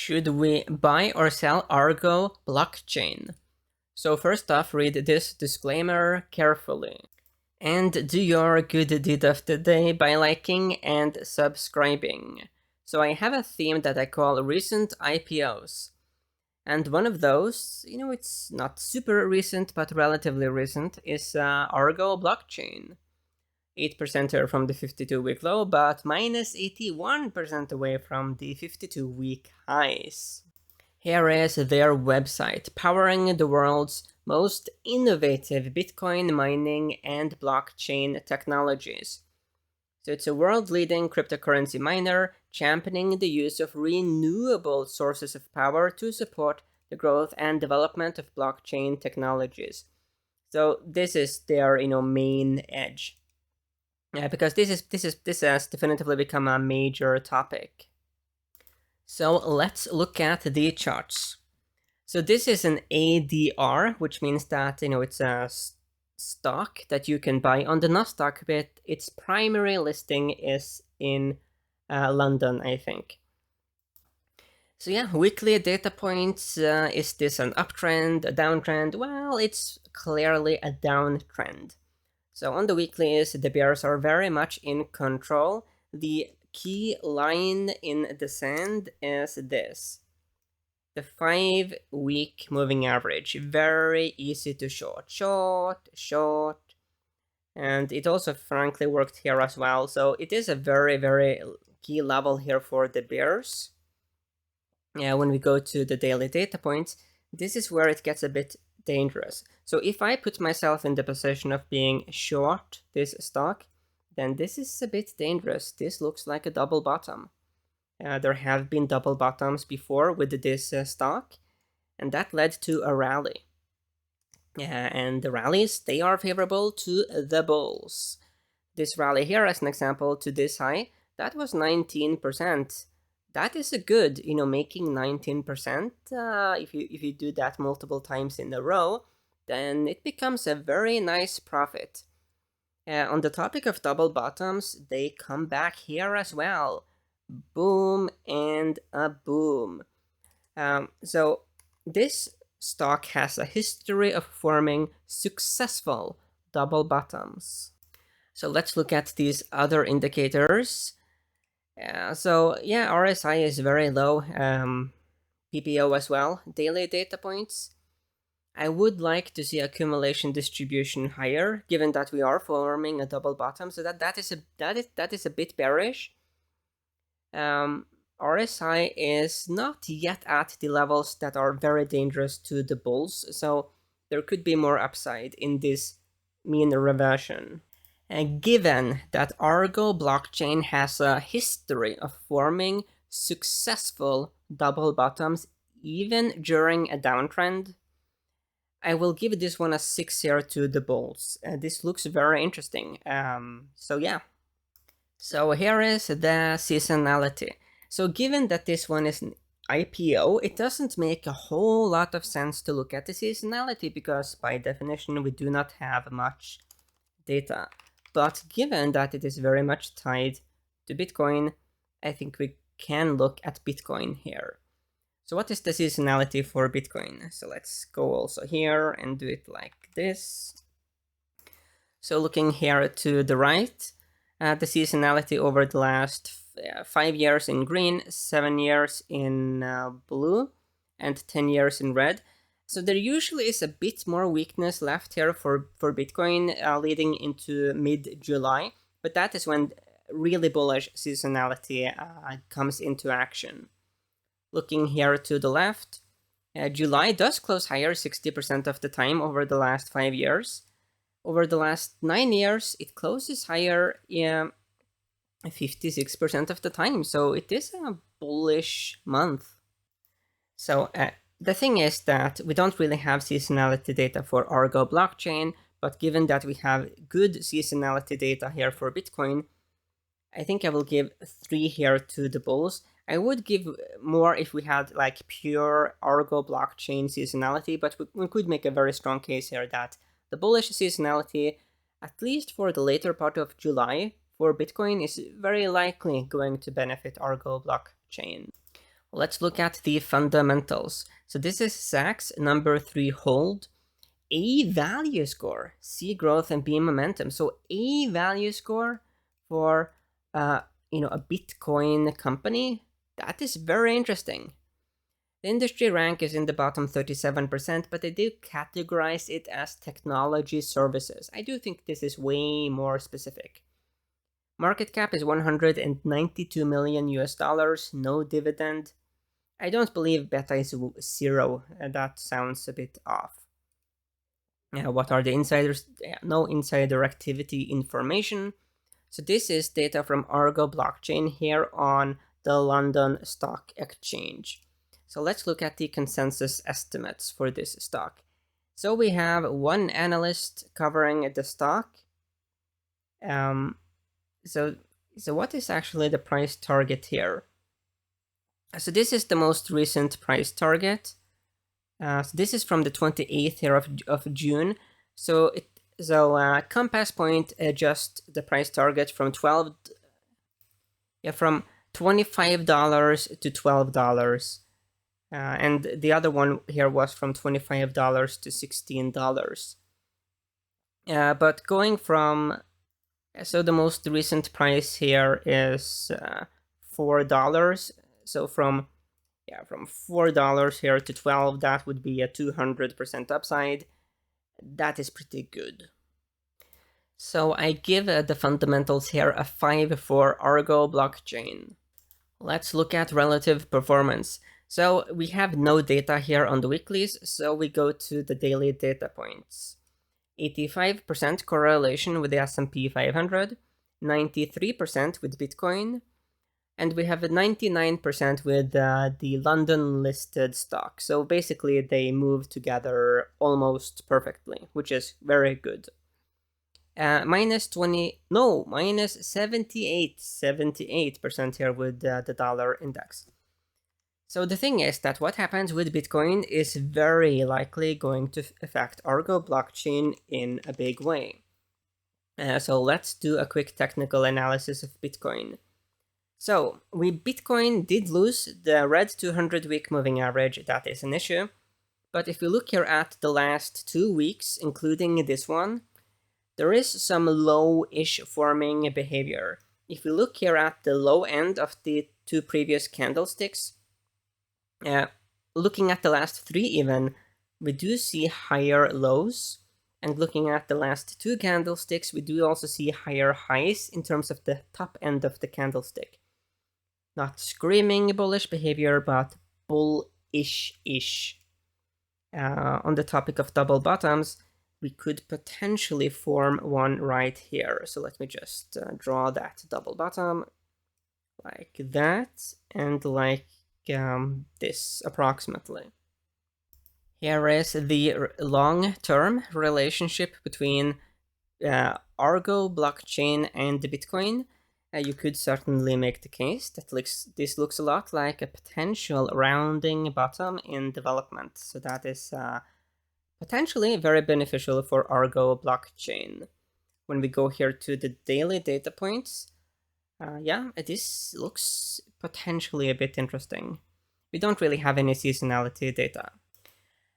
Should we buy or sell Argo Blockchain? So first off, read this disclaimer carefully. And do your good deed of the day by liking and subscribing. So I have a theme that I call recent IPOs. And one of those, it's not super recent, but relatively recent, is Argo Blockchain. 8%er from the 52-week low, but minus 81% away from the 52-week highs. Here is their website, powering the world's most innovative Bitcoin mining and blockchain technologies. So it's a world-leading cryptocurrency miner championing the use of renewable sources of power to support the growth and development of blockchain technologies. So this is their main edge. Because this has definitively become a major topic. So let's look at the charts. So this is an ADR, which means that it's a stock that you can buy on the Nasdaq, but its primary listing is in London, I think. So yeah, weekly data points. Is this an uptrend, a downtrend? Well, it's clearly a downtrend. So on the weeklies, the bears are very much in control. The key line in the sand is this. The 5-week moving average. Very easy to short. Short. And it also frankly worked here as well. So it is a very, very key level here for the bears. Yeah, when we go to the daily data points, this is where it gets a bit dangerous. So if I put myself in the position of being short this stock, then this is a bit dangerous. This looks like a double bottom. There have been double bottoms before with this stock, and that led to a rally. And the rallies, they are favorable to the bulls. This rally here, as an example, to this high, that was 19%. That is a good, making 19%. If you do that multiple times in a row, then it becomes a very nice profit. On the topic of double bottoms, they come back here as well. Boom and a boom. So this stock has a history of forming successful double bottoms. So let's look at these other indicators. RSI is very low, PPO as well, daily data points. I would like to see accumulation distribution higher, given that we are forming a double bottom, so that is a bit bearish. RSI is not yet at the levels that are very dangerous to the bulls, so there could be more upside in this mean reversion. And given that Argo Blockchain has a history of forming successful double bottoms even during a downtrend, I will give this one a 6 here to the bulls. This looks very interesting. So here is the seasonality. So given that this one is an IPO, it doesn't make a whole lot of sense to look at the seasonality because by definition we do not have much data. But given that it is very much tied to Bitcoin, I think we can look at Bitcoin here. So what is the seasonality for Bitcoin? So let's go also here and do it like this. So looking here to the right, the seasonality over the last 5 years in green, 7 years in blue, and 10 years in red. So there usually is a bit more weakness left here for Bitcoin leading into mid-July, but that is when really bullish seasonality comes into action. Looking here to the left, July does close higher 60% of the time over the last 5 years. Over the last 9 years, it closes higher 56% of the time, so it is a bullish month. So the thing is that we don't really have seasonality data for Argo Blockchain, but given that we have good seasonality data here for Bitcoin, I think I will give 3 here to the bulls. I would give more if we had like pure Argo Blockchain seasonality, but we could make a very strong case here that the bullish seasonality, at least for the later part of July, for Bitcoin is very likely going to benefit Argo Blockchain. Let's look at the fundamentals. So this is Sachs, number 3 hold. A value score, C growth and B momentum. So A value score for a Bitcoin company, that is very interesting. The industry rank is in the bottom 37%, but they do categorize it as technology services. I do think this is way more specific. Market cap is 192 million US dollars, no dividend. I don't believe beta is 0, and that sounds a bit off. What are the insiders? No insider activity information. So this is data from Argo Blockchain here on the London Stock Exchange. So let's look at the consensus estimates for this stock. So we have one analyst covering the stock. So what is actually the price target here? So this is the most recent price target. So this is from the 28th here of June. So Compass Point adjust the price target from $25 to $12. And the other one here was from $25 to $16. But going from, so the most recent price here is $4. So from $4 here to $12, that would be a 200% upside. That is pretty good. So I give the fundamentals here a 5 for Argo Blockchain. Let's look at relative performance. So we have no data here on the weeklies, so we go to the daily data points. 85% correlation with the S&P 500, 93% with Bitcoin, and we have a 99% with the London listed stock. So basically they move together almost perfectly, which is very good. Minus 78% here with the dollar index. So the thing is that what happens with Bitcoin is very likely going to affect Argo Blockchain in a big way. So let's do a quick technical analysis of Bitcoin. So Bitcoin did lose the red 200-week moving average. That is an issue. But if we look here at the last 2 weeks, including this one, there is some low-ish forming behavior. If we look here at the low end of the 2 previous candlesticks, looking at the last 3 even, we do see higher lows. And looking at the last 2 candlesticks, we do also see higher highs in terms of the top end of the candlestick. Not screaming bullish behavior, but bullish-ish. On the topic of double bottoms, we could potentially form one right here. So let me just draw that double bottom like that and like this approximately. Here is the long-term relationship between Argo Blockchain and the Bitcoin. You could certainly make the case that this looks a lot like a potential rounding bottom in development. So that is potentially very beneficial for Argo Blockchain. When we go here to the daily data points, this looks potentially a bit interesting. We don't really have any seasonality data.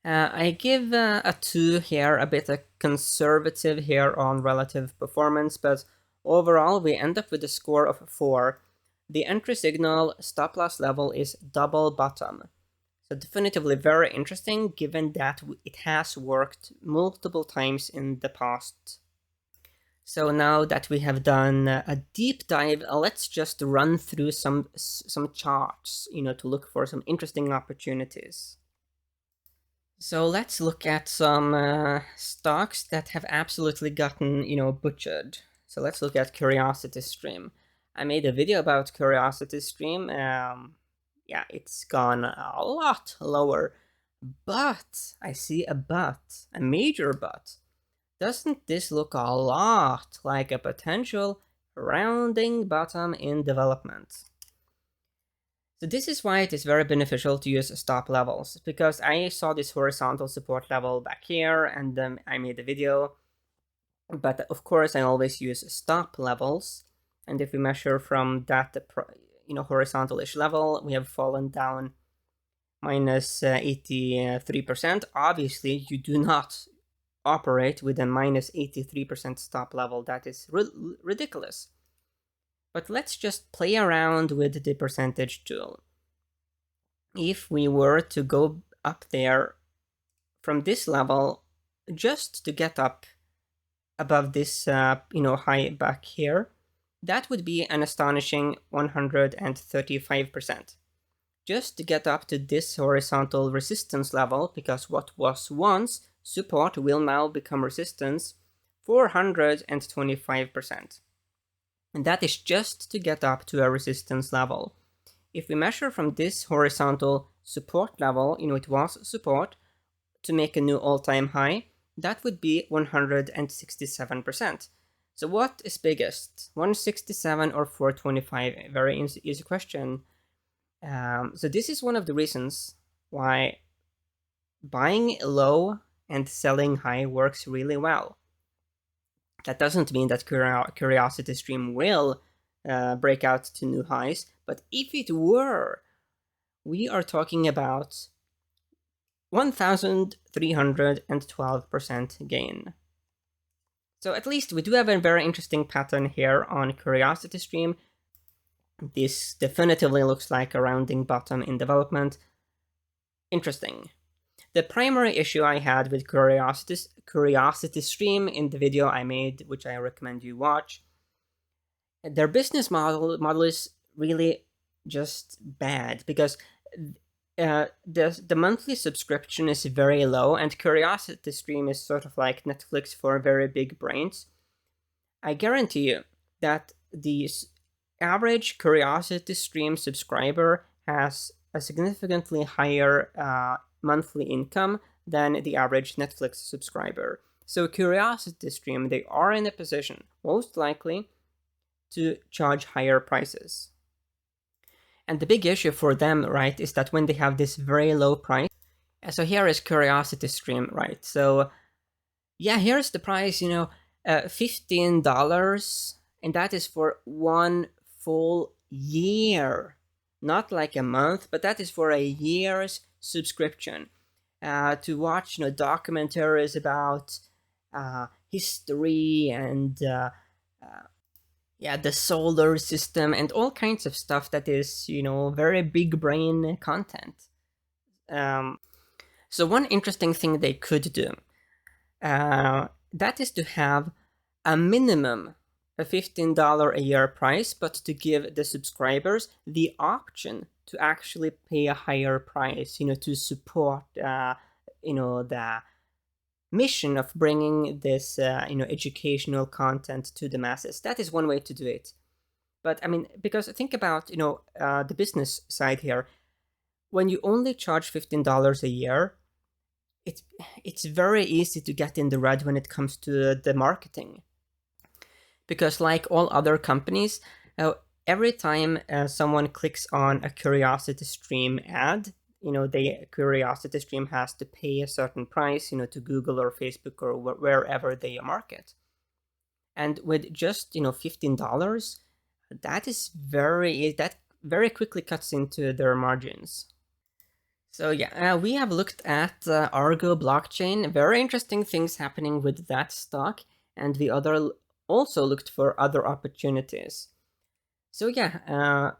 I give a 2 here, a bit conservative here on relative performance, but overall we end up with a score of 4. The entry signal stop loss level is double bottom. So definitively very interesting, given that it has worked multiple times in the past. So now that we have done a deep dive, let's just run through some charts, to look for some interesting opportunities. So let's look at some stocks that have absolutely gotten, butchered. So let's look at CuriosityStream. I made a video about CuriosityStream. It's gone a lot lower, but I see a major but. Doesn't this look a lot like a potential rounding bottom in development? So this is why it is very beneficial to use stop levels, because I saw this horizontal support level back here and I made a video, but of course I always use stop levels. And if we measure from that, horizontal-ish level. We have fallen down minus 83%. Obviously, you do not operate with a minus 83% stop level. That is ridiculous. But let's just play around with the percentage tool. If we were to go up there from this level, just to get up above this high back here, that would be an astonishing 135%. Just to get up to this horizontal resistance level, because what was once support will now become resistance, 425%. And that is just to get up to a resistance level. If we measure from this horizontal support level, it was support, to make a new all-time high, that would be 167%. So what is biggest, 167 or 425? Very easy question. So this is one of the reasons why buying low and selling high works really well. That doesn't mean that Curiosity Stream will break out to new highs, but if it were, we are talking about 1,312% gain. So at least we do have a very interesting pattern here on Curiosity Stream. This definitively looks like a rounding bottom in development. Interesting. The primary issue I had with Curiosity Stream in the video I made, which I recommend you watch, their business model is really just bad, because the monthly subscription is very low, and Curiosity Stream is sort of like Netflix for very big brains. I guarantee you that the average Curiosity Stream subscriber has a significantly higher monthly income than the average Netflix subscriber. So Curiosity Stream, they are in a position, most likely, to charge higher prices. And the big issue for them, right, is that when they have this very low price, so here is Curiosity Stream, right? So yeah, here's the price, $15, and that is for one full year. Not like a month, but that is for a year's subscription to watch documentaries about history and the solar system and all kinds of stuff that is very big brain content. So one interesting thing they could do, that is to have a minimum a $15 a year price, but to give the subscribers the option to actually pay a higher price, to support, the mission of bringing this, educational content to the masses. That is one way to do it. But I mean, because think about, the business side here. When you only charge $15 a year, it's very easy to get in the red when it comes to the marketing. Because like all other companies, every time someone clicks on a Curiosity Stream ad, Curiosity Stream has to pay a certain price, to Google or Facebook or wherever they market. And with just, $15, that very quickly cuts into their margins. So yeah, we have looked at Argo Blockchain. Very interesting things happening with that stock, and we also looked for other opportunities. So yeah,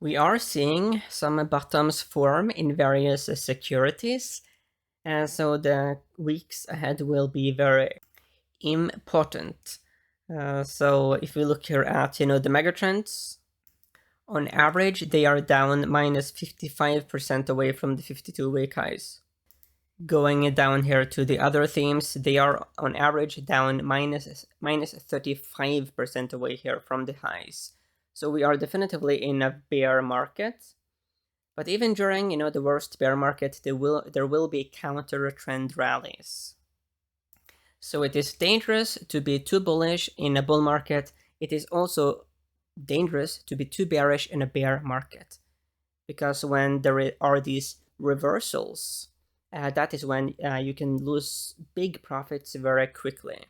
we are seeing some bottoms form in various securities, so the weeks ahead will be very important. So if we look here at the megatrends, on average they are down minus 55% away from the 52-week highs. Going down here to the other themes, they are on average down minus 35% away here from the highs. So we are definitively in a bear market. But even during the worst bear market, there will be counter trend rallies. So it is dangerous to be too bullish in a bull market. It is also dangerous to be too bearish in a bear market, because when there are these reversals, that is when you can lose big profits very quickly.